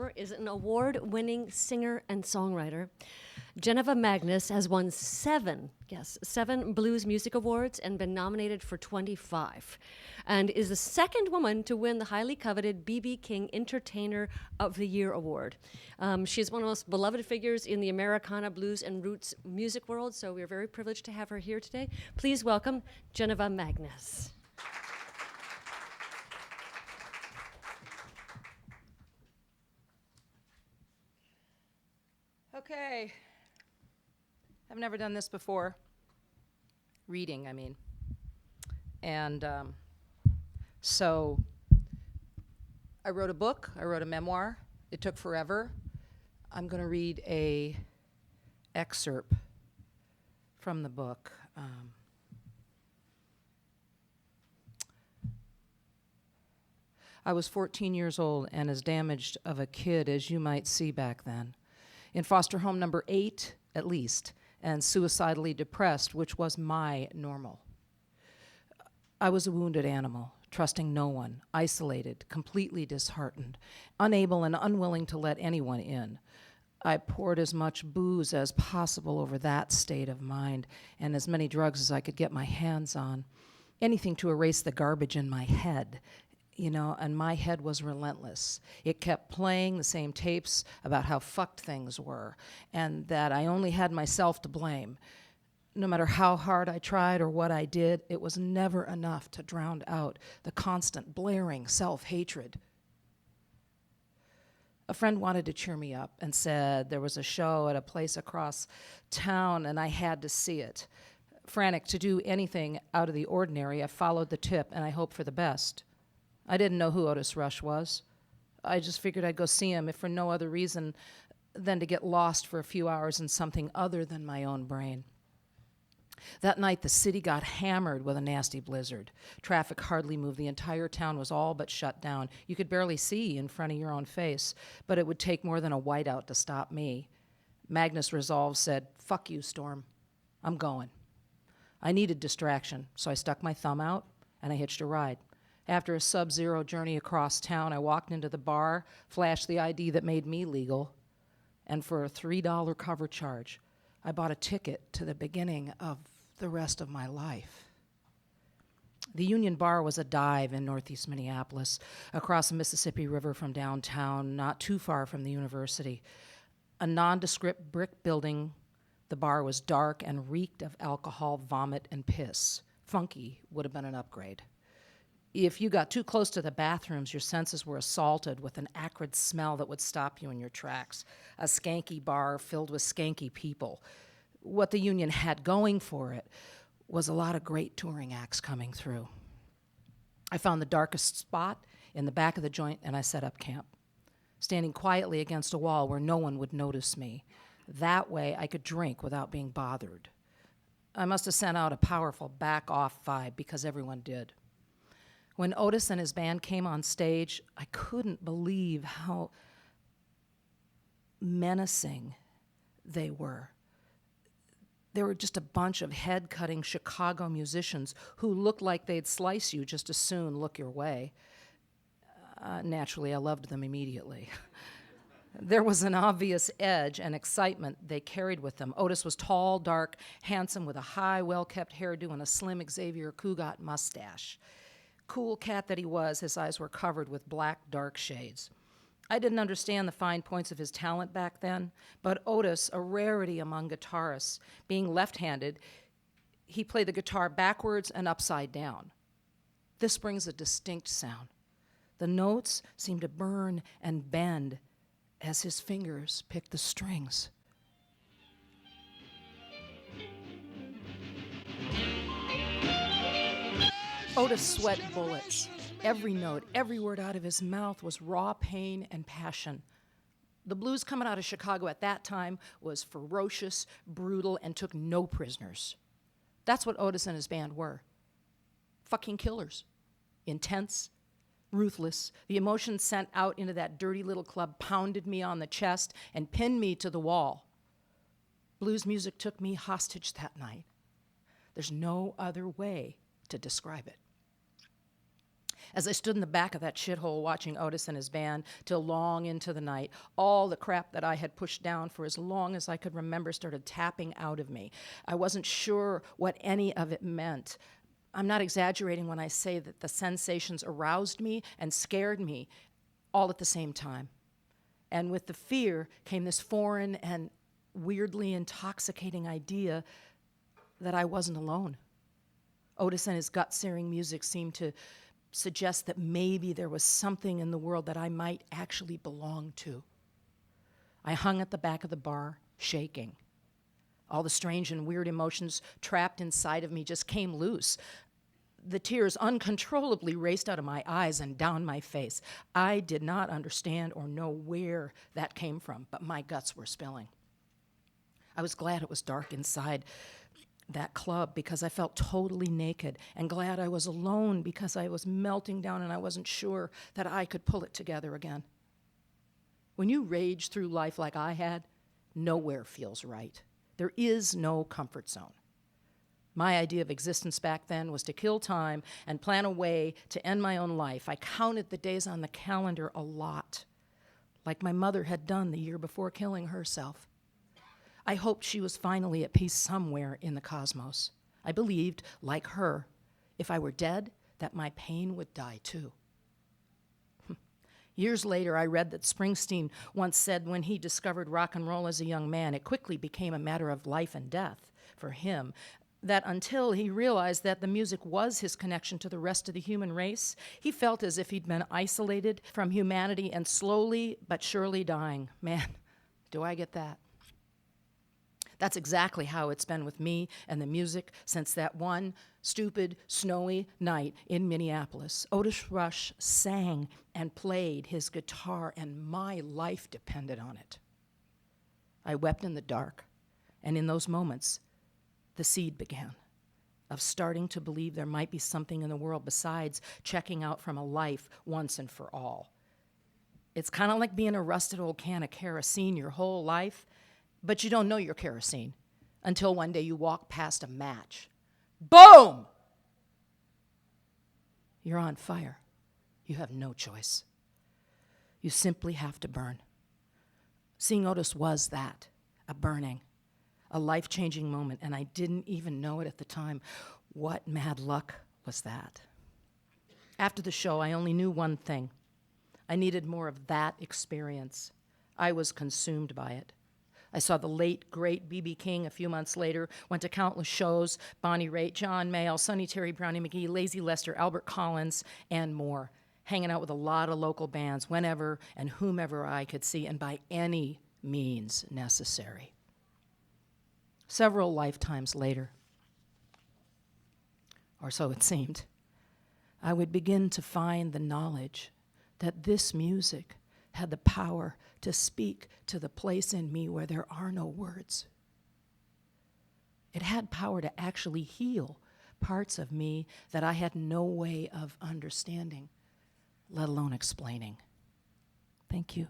performer is an award-winning singer and songwriter. Janiva Magness has won seven Blues Music Awards and been nominated for 25, and is the second woman to win the highly coveted B.B. King Entertainer of the Year Award. She's one of the most beloved figures in the Americana blues and roots music world, so we're very privileged to have her here today. Please welcome Janiva Magness. Okay. I've never done this before. Reading, I mean. And so I wrote a book. I wrote a memoir. It took forever. I'm going to read a excerpt from the book. I was 14 years old and as damaged of a kid as you might see back then. In foster home number 8, at least, and suicidally depressed, which was my normal. I was a wounded animal, trusting no one, isolated, completely disheartened, unable and unwilling to let anyone in. I poured as much booze as possible over that state of mind, and as many drugs as I could get my hands on. Anything to erase the garbage in my head. And my head was relentless. It kept playing the same tapes about how fucked things were, and that I only had myself to blame. No matter how hard I tried or what I did, it was never enough to drown out the constant blaring self-hatred. A friend wanted to cheer me up and said there was a show at a place across town and I had to see it. Frantic to do anything out of the ordinary, I followed the tip and I hoped for the best. I didn't know who Otis Rush was. I just figured I'd go see him, if for no other reason than to get lost for a few hours in something other than my own brain. That night, the city got hammered with a nasty blizzard. Traffic hardly moved. The entire town was all but shut down. You could barely see in front of your own face, but it would take more than a whiteout to stop me. Magnus Resolve said, "Fuck you, Storm. I'm going." I needed distraction, so I stuck my thumb out and I hitched a ride. After a sub-zero journey across town, I walked into the bar, flashed the ID that made me legal, and for a $3 cover charge, I bought a ticket to the beginning of the rest of my life. The Union Bar was a dive in northeast Minneapolis, across the Mississippi River from downtown, not too far from the university. A nondescript brick building, the bar was dark and reeked of alcohol, vomit, and piss. Funky would have been an upgrade. If you got too close to the bathrooms, your senses were assaulted with an acrid smell that would stop you in your tracks. A skanky bar filled with skanky people. What the Union had going for it was a lot of great touring acts coming through. I found the darkest spot in the back of the joint and I set up camp, standing quietly against a wall where no one would notice me. That way I could drink without being bothered. I must have sent out a powerful back-off vibe because everyone did. When Otis and his band came on stage, I couldn't believe how menacing they were. They were just a bunch of head-cutting Chicago musicians who looked like they'd slice you just as soon look your way. Naturally, I loved them immediately. There was an obvious edge and excitement they carried with them. Otis was tall, dark, handsome, with a high, well-kept hairdo and a slim Xavier Cugat mustache. Cool cat that he was, his eyes were covered with black, dark shades. I didn't understand the fine points of his talent back then, but Otis, a rarity among guitarists, being left-handed, he played the guitar backwards and upside down. This brings a distinct sound. The notes seemed to burn and bend as his fingers picked the strings. Otis sweat bullets. Every note, every word out of his mouth was raw pain and passion. The blues coming out of Chicago at that time was ferocious, brutal, and took no prisoners. That's what Otis and his band were. Fucking killers. Intense, ruthless. The emotions sent out into that dirty little club pounded me on the chest and pinned me to the wall. Blues music took me hostage that night. There's no other way to describe it. As I stood in the back of that shithole watching Otis and his band till long into the night, all the crap that I had pushed down for as long as I could remember started tapping out of me. I wasn't sure what any of it meant. I'm not exaggerating when I say that the sensations aroused me and scared me all at the same time. And with the fear came this foreign and weirdly intoxicating idea that I wasn't alone. Otis and his gut-searing music seemed to suggest that maybe there was something in the world that I might actually belong to. I hung at the back of the bar, shaking. All the strange and weird emotions trapped inside of me just came loose. The tears uncontrollably raced out of my eyes and down my face. I did not understand or know where that came from, but my guts were spilling. I was glad it was dark inside that club because I felt totally naked, and glad I was alone because I was melting down and I wasn't sure that I could pull it together again. When you rage through life like I had, nowhere feels right. There is no comfort zone. My idea of existence back then was to kill time and plan a way to end my own life. I counted the days on the calendar a lot, like my mother had done the year before killing herself. I hoped she was finally at peace somewhere in the cosmos. I believed, like her, if I were dead, that my pain would die too. Years later, I read that Springsteen once said when he discovered rock and roll as a young man, it quickly became a matter of life and death for him, that until he realized that the music was his connection to the rest of the human race, he felt as if he'd been isolated from humanity and slowly but surely dying. Man, do I get that. That's exactly how it's been with me and the music since that one stupid, snowy night in Minneapolis. Otis Rush sang and played his guitar, and my life depended on it. I wept in the dark, and in those moments, the seed began of starting to believe there might be something in the world besides checking out from a life once and for all. It's kind of like being a rusted old can of kerosene your whole life, but you don't know you're kerosene until one day you walk past a match. Boom! You're on fire. You have no choice. You simply have to burn. Seeing Otis was that, a burning, a life-changing moment, and I didn't even know it at the time. What mad luck was that? After the show, I only knew one thing. I needed more of that experience. I was consumed by it. I saw the late, great B.B. King a few months later, went to countless shows, Bonnie Raitt, John Mayall, Sonny Terry, Brownie McGhee, Lazy Lester, Albert Collins, and more, hanging out with a lot of local bands whenever and whomever I could see, and by any means necessary. Several lifetimes later, or so it seemed, I would begin to find the knowledge that this music had the power to speak to the place in me where there are no words. It had power to actually heal parts of me that I had no way of understanding, let alone explaining. Thank you.